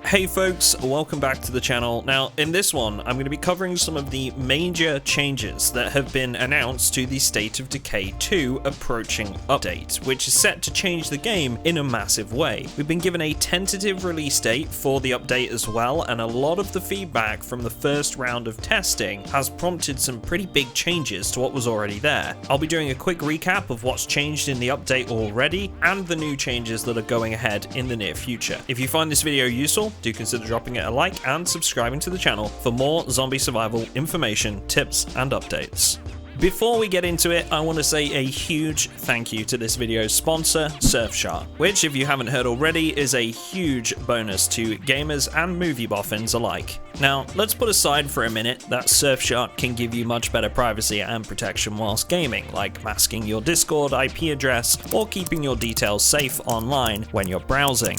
Hey folks, welcome back to the channel. Now, in this one, I'm going to be covering some of the major changes that have been announced to the State of Decay 2 approaching update, which is set to change the game in a massive way. We've been given a tentative release date for the update as well, and a lot of the feedback from the first round of testing has prompted some pretty big changes to what was already there. I'll be doing a quick recap of what's changed in the update already, and the new changes that are going ahead in the near future. If you find this video useful, do consider dropping it a like and subscribing to the channel for more zombie survival information, tips, and updates. Before we get into it, I want to say a huge thank you to this video's sponsor, Surfshark, which, if you haven't heard already, is a huge bonus to gamers and movie boffins alike. Now, let's put aside for a minute that Surfshark can give you much better privacy and protection whilst gaming, like masking your Discord IP address or keeping your details safe online when you're browsing.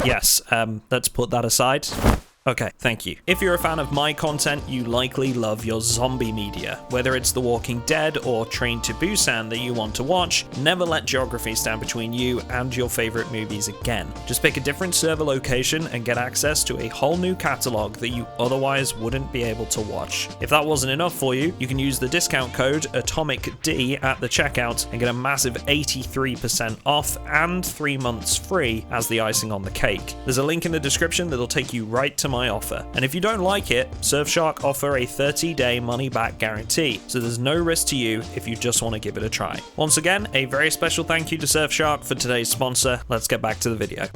Yes, let's put that aside. Okay, thank you. If you're a fan of my content, you likely love your zombie media. Whether it's The Walking Dead or Train to Busan that you want to watch, never let geography stand between you and your favorite movies again. Just pick a different server location and get access to a whole new catalog that you otherwise wouldn't be able to watch. If that wasn't enough for you, you can use the discount code AtomicD at the checkout and get a massive 83% off and 3 months free as the icing on the cake. There's a link in the description that'll take you right to my offer, and if you don't like it, Surfshark offer a 30-day money-back guarantee, so there's no risk to you if you just want to give it a try. Once again, a very special thank you to Surfshark for today's sponsor. Let's get back to the video.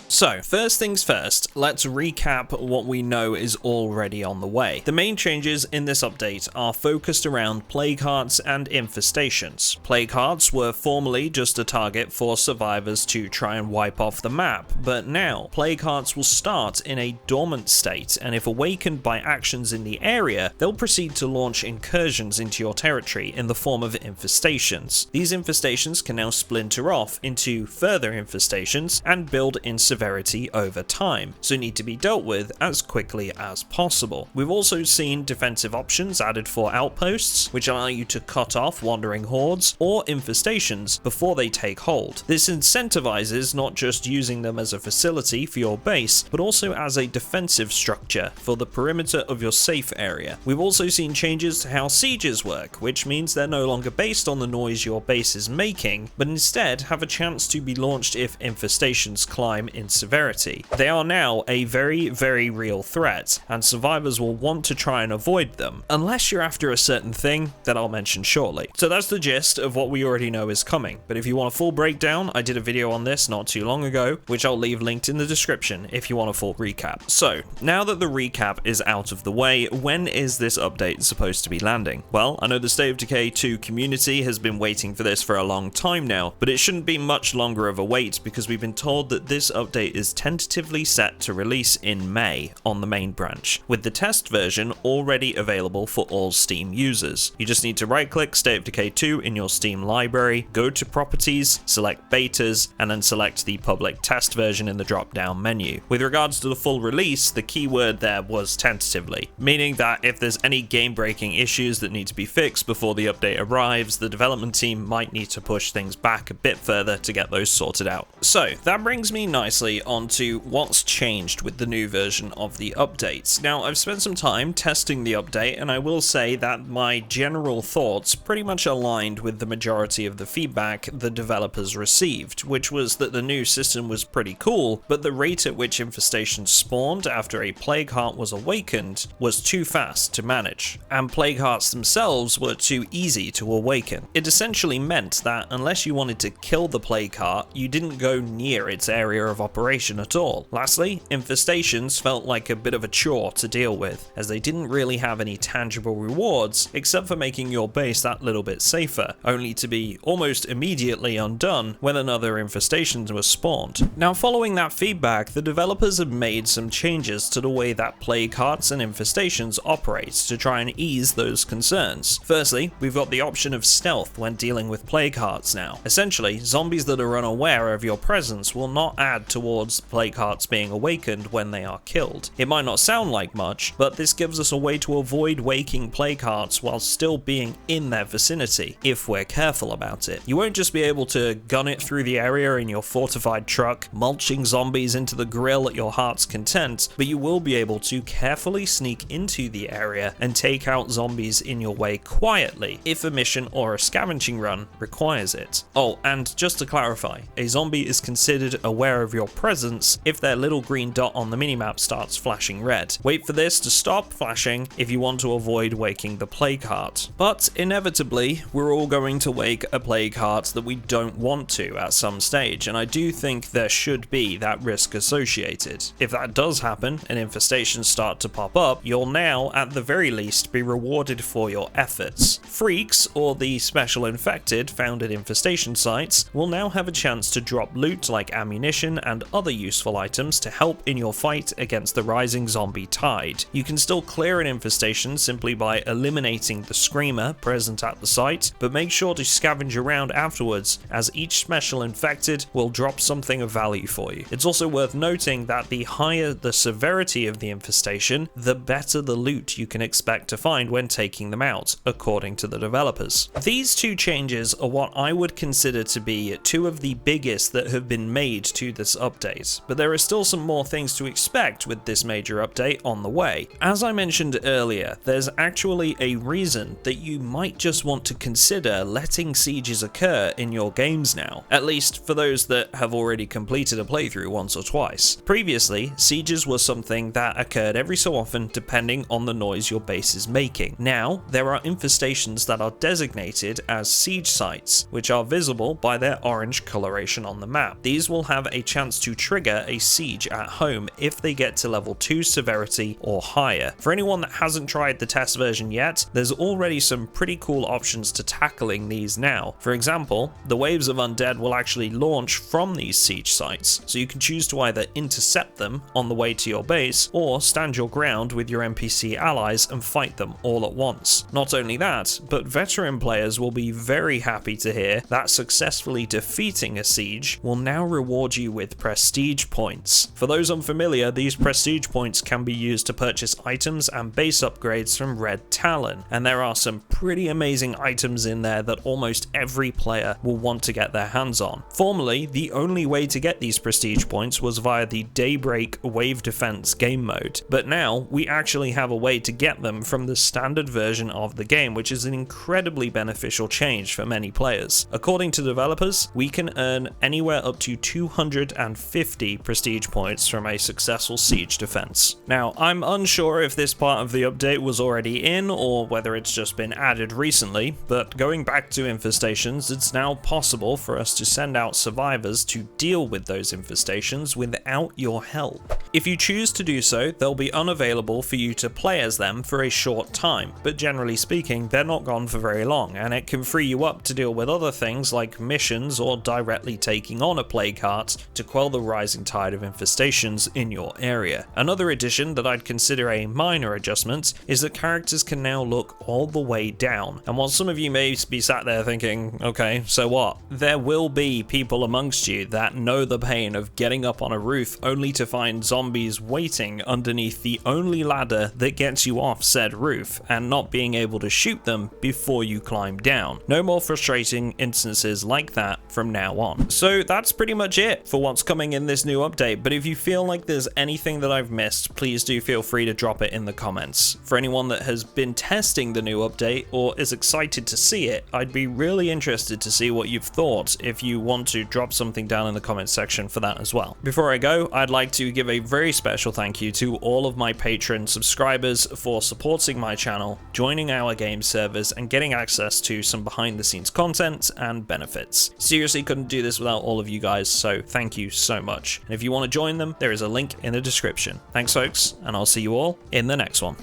So, first things first, let's recap what we know is already on the way. The main changes in this update are focused around plague hearts and infestations. Plague hearts were formerly just a target for survivors to try and wipe off the map, but now plague hearts will start in a dormant state, and if awakened by actions in the area, they'll proceed to launch incursions into your territory in the form of infestations. These infestations can now splinter off into further infestations and build in severity over time, so need to be dealt with as quickly as possible. We've also seen defensive options added for outposts, which allow you to cut off wandering hordes or infestations before they take hold. This incentivizes not just using them as a facility for your base, but also as a defensive structure for the perimeter of your safe area. We've also seen changes to how sieges work, which means they're no longer based on the noise your base is making, but instead have a chance to be launched if infestations climb in severity. They are now a very, very real threat, and survivors will want to try and avoid them, unless you're after a certain thing that I'll mention shortly. So that's the gist of what we already know is coming, but if you want a full breakdown, I did a video on this not too long ago, which I'll leave linked in the description if you want a full recap. So, now that the recap is out of the way, when is this update supposed to be landing? Well, I know the State of Decay 2 community has been waiting for this for a long time now, but it shouldn't be much longer of a wait because we've been told that this update is tentatively set to release in May on the main branch, with the test version already available for all Steam users. You just need to right-click State of Decay 2 in your Steam library, go to Properties, select Betas, and then select the public test version in the drop-down menu. With regards to the full release, the keyword there was tentatively, meaning that if there's any game-breaking issues that need to be fixed before the update arrives, the development team might need to push things back a bit further to get those sorted out. So, that brings me nicely onto what's changed with the new version of the updates. Now, I've spent some time testing the update, and I will say that my general thoughts pretty much aligned with the majority of the feedback the developers received, which was that the new system was pretty cool, but the rate at which infestations spawned after a plague heart was awakened was too fast to manage, and plague hearts themselves were too easy to awaken. It essentially meant that unless you wanted to kill the plague heart, you didn't go near its area of operation at all. Lastly, infestations felt like a bit of a chore to deal with, as they didn't really have any tangible rewards except for making your base that little bit safer, only to be almost immediately undone when another infestation was spawned. Now, following that feedback, the developers have made some changes to the way that plague hearts and infestations operate to try and ease those concerns. Firstly, we've got the option of stealth when dealing with plague hearts now. Essentially, zombies that are unaware of your presence will not add add towards plague hearts being awakened when they are killed. It might not sound like much, but this gives us a way to avoid waking plague hearts while still being in their vicinity, if we're careful about it. You won't just be able to gun it through the area in your fortified truck, mulching zombies into the grill at your heart's content, but you will be able to carefully sneak into the area and take out zombies in your way quietly, if a mission or a scavenging run requires it. Oh, and just to clarify, a zombie is considered aware of your presence if their little green dot on the minimap starts flashing red. Wait for this to stop flashing if you want to avoid waking the plague heart. But inevitably, we're all going to wake a plague heart that we don't want to at some stage, and I do think there should be that risk associated. If that does happen and infestations start to pop up, you'll now at the very least be rewarded for your efforts. Freaks, or the special infected found at infestation sites, will now have a chance to drop loot like ammunition and other useful items to help in your fight against the rising zombie tide. You can still clear an infestation simply by eliminating the screamer present at the site, but make sure to scavenge around afterwards, as each special infected will drop something of value for you. It's also worth noting that the higher the severity of the infestation, the better the loot you can expect to find when taking them out, according to the developers. These two changes are what I would consider to be two of the biggest that have been made to this update, but there are still some more things to expect with this major update on the way. As I mentioned earlier, there's actually a reason that you might just want to consider letting sieges occur in your games now, at least for those that have already completed a playthrough once or twice. Previously, sieges were something that occurred every so often depending on the noise your base is making. Now, there are infestations that are designated as siege sites, which are visible by their orange coloration on the map. These will have a chance to trigger a siege at home if they get to level 2 severity or higher. For anyone that hasn't tried the test version yet, there's already some pretty cool options to tackling these now. For example, the waves of undead will actually launch from these siege sites, so you can choose to either intercept them on the way to your base or stand your ground with your NPC allies and fight them all at once. Not only that, but veteran players will be very happy to hear that successfully defeating a siege will now reward you with prestige points. For those unfamiliar, these prestige points can be used to purchase items and base upgrades from Red Talon, and there are some pretty amazing items in there that almost every player will want to get their hands on. Formerly, the only way to get these prestige points was via the Daybreak Wave Defense game mode, but now we actually have a way to get them from the standard version of the game, which is an incredibly beneficial change for many players. According to developers, we can earn anywhere up to 250 prestige points from a successful siege defense. Now, I'm unsure if this part of the update was already in or whether it's just been added recently, but going back to infestations, it's now possible for us to send out survivors to deal with those infestations without your help. If you choose to do so, they'll be unavailable for you to play as them for a short time, but generally speaking, they're not gone for very long, and it can free you up to deal with other things like missions or directly taking on a plague heart to quell the rising tide of infestations in your area. Another addition that I'd consider a minor adjustment is that characters can now look all the way down, and while some of you may be sat there thinking, okay, so what? There will be people amongst you that know the pain of getting up on a roof only to find zombies waiting underneath the only ladder that gets you off said roof and not being able to shoot them before you climb down. No more frustrating instances like that from now on. So that's pretty much it for what's coming in this new update, but if you feel like there's anything that I've missed, please do feel free to drop it in the comments. For anyone that has been testing the new update or is excited to see it, I'd be really interested to see what you've thought if you want to drop something down in the comments section for that as well. Before I go, I'd like to give a very special thank you to all of my Patreon subscribers for supporting my channel, joining our game servers, and getting access to some behind the scenes content and benefits. Seriously, couldn't do this without all of you guys, so thank you so much. And if you want to join them, there is a link in the description. Thanks folks, and I'll see you all in the next one.